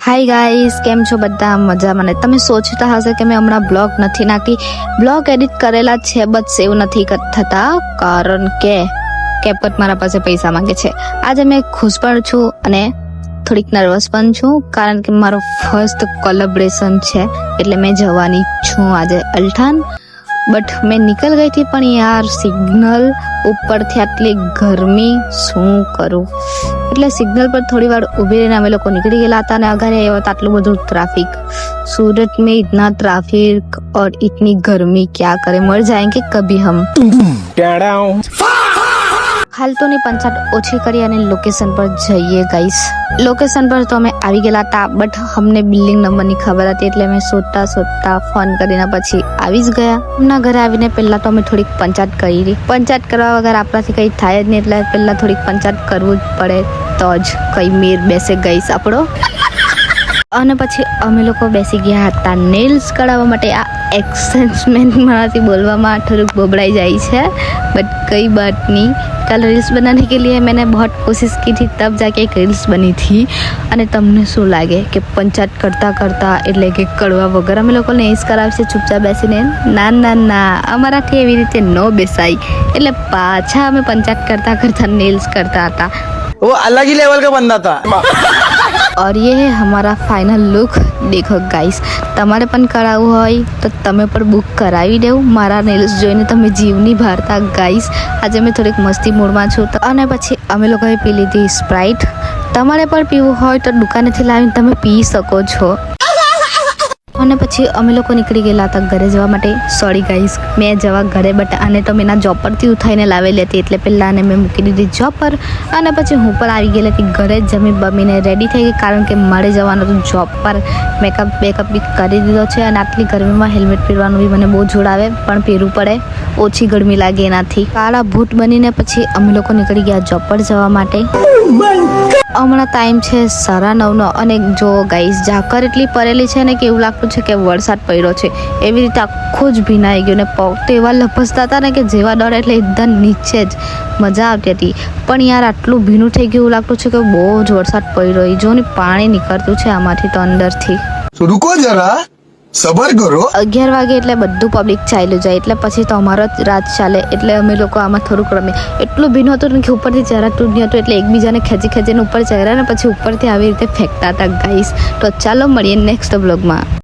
Hi guys, કેમ છો બધા? મજામાં ને? તમે સોચતા હશે કે મેં હમણાં બ્લોગ નથી નાખી. બ્લોગ એડિટ કરેલા છે, બટ સેવ નથી થતા કારણ કે કેપકટ મારા પાસે પૈસા માંગે છે. આજે મેં ખુશ પણ છું અને થોડીક નર્વસ પણ છું કારણ કે મારો ફર્સ્ટ કોલેબોરેશન છે, એટલે મેં જવાની છું આજે અલ્ઠાન. બટ મેં નીકળ ગઈ હતી, પણ યાર સિગ્નલ ઉપરથી આટલી ગરમી શું કરું, એટલે સિગ્નલ પર થોડી વાર ઊભી રહીને અમે લોકો નીકળી ગયેલા હતા. અને અગર આવ્યા તો આટલું બધું ટ્રાફિક, सूरत में इतना ट्रैफिक और इतनी गर्मी क्या करे, मर जाएंगे कभी हम. फालतूની પંચાયત ઓછી કરી અને લોકેશન પર જઈએ ગાઈસ. લોકેશન પર તો અમે આવી ગયેલા હતા, બટ અમને બિલ્ડિંગ નંબરની ખબર હતી, એટલે અમે શોધતા ફોન કરીને પછી આવી જ ગયા. એમના ઘરે આવીને પહેલા તો અમે થોડીક પંચાયત કરી. પંચાયત કરવા વગર આપણાથી કંઈ થાય જ નહીં, એટલે પહેલા થોડીક પંચાયત કરવું જ પડે તો જ કંઈ મેર બેસે ગાઈસ આપણો. અને પછી અમે લોકો બેસી ગયા હતા નેલ્સ કઢાવવા માટે. આ એક્સેન્સમેન્ટ મારાથી બોલવામાં થોડુંક બોબડાઈ જાય છે, બટ कई बात नहीं. कल रील्स बनाने के लिए मैंने बहुत कोशिश की थी, तब जाके एक रील्स बनी थी. અને તમને શું લાગે કે પંચાયત કરતા એટલે કે કડવા વગર અમે લોકોને નેલ્સ કરાવશે ચૂપચાપ બેસીને? ના, અમારાથી એવી રીતે ન બેસાય. એટલે પાછા અમે પંચાયત કરતા નેલ્સ કરતા હતા. वो अलग ही लेवल का बंदा था. और ये है हमारा फाइनल लुक. देखो गाइस, તમારે પણ કરાવવું હોય તો તમે પણ બુક કરાવી દેવું. મારા નેલ્સ જોઈને તમે જીવ નહીં ભારતા ગાઈસ. આજે મેં થોડીક મસ્તી મૂડમાં છું. અને પછી અમે લોકોએ પી લીધી સ્પ્રાઇટ. તમારે પણ પીવું હોય તો દુકાનેથી લાવીને તમે પી શકો છો. અને પછી અમે લોકો નીકળી ગયેલા હતા ઘરે જવા માટે. સોરી ગાઈસ, મેં જવા ઘરે, બટ આને તો મેં એના જોબ પરથી ઉઠાઈને લાવેલી હતી, એટલે પહેલાં આને મેં મૂકી દીધી જોબ પર. અને પછી હું પણ આવી ગયેલી હતી ઘરે, જમી બમીને રેડી થઈ ગઈ કારણ કે મારે જવાનું હતું જોબ પર. બેકઅપ બી કરી દીધો છે. અને આટલી ગરમીમાં હેલ્મેટ પહેરવાનું બી મને બહુ જોડ આવે, પણ પહેરવું પડે, ઓછી ગરમી લાગે એનાથી. કાળા ભૂત બનીને પછી અમે લોકો નીકળી ગયા જોબ પર જવા માટે. હમણાં ટાઈમ છે 9:30 અને જો ગાઈસ ઝાકર એટલી પડેલી છે ને કે એવું લાગતું છે કે વરસાદ પડ્યો છે. એવી રીતે આખું જ ભીનાઈ ગયું ને પગ તો એવા લપસતા હતા ને કે જેવા ડર એટલે એકદમ નીચે જ. મજા આવતી હતી, પણ યાર આટલું ભીનું થઈ ગયું એવું લાગતું છે કે બહુ જ વરસાદ પડ્યો. જો ને પાણી નીકળતું છે આમાંથી તો અંદરથી. रुको जरा, सबर करो. 11 વાગે એટલે બધું પબ્લિક ચાલ્યું જાય, એટલે પછી તો અમારો જ રાત ચાલે. એટલે અમે લોકો આમાં થોડુંક રમે. એટલું ભીનું હતું ને કે ઉપરથી ચહેરાતું નહીં હતું, એટલે એકબીજાને ખેંચીને ઉપર ચહેરા ને પછી ઉપરથી આવી રીતે ફેંકતા હતા ગાઈસ. તો ચાલો મળીએ નેક્સ્ટ બ્લોગમાં.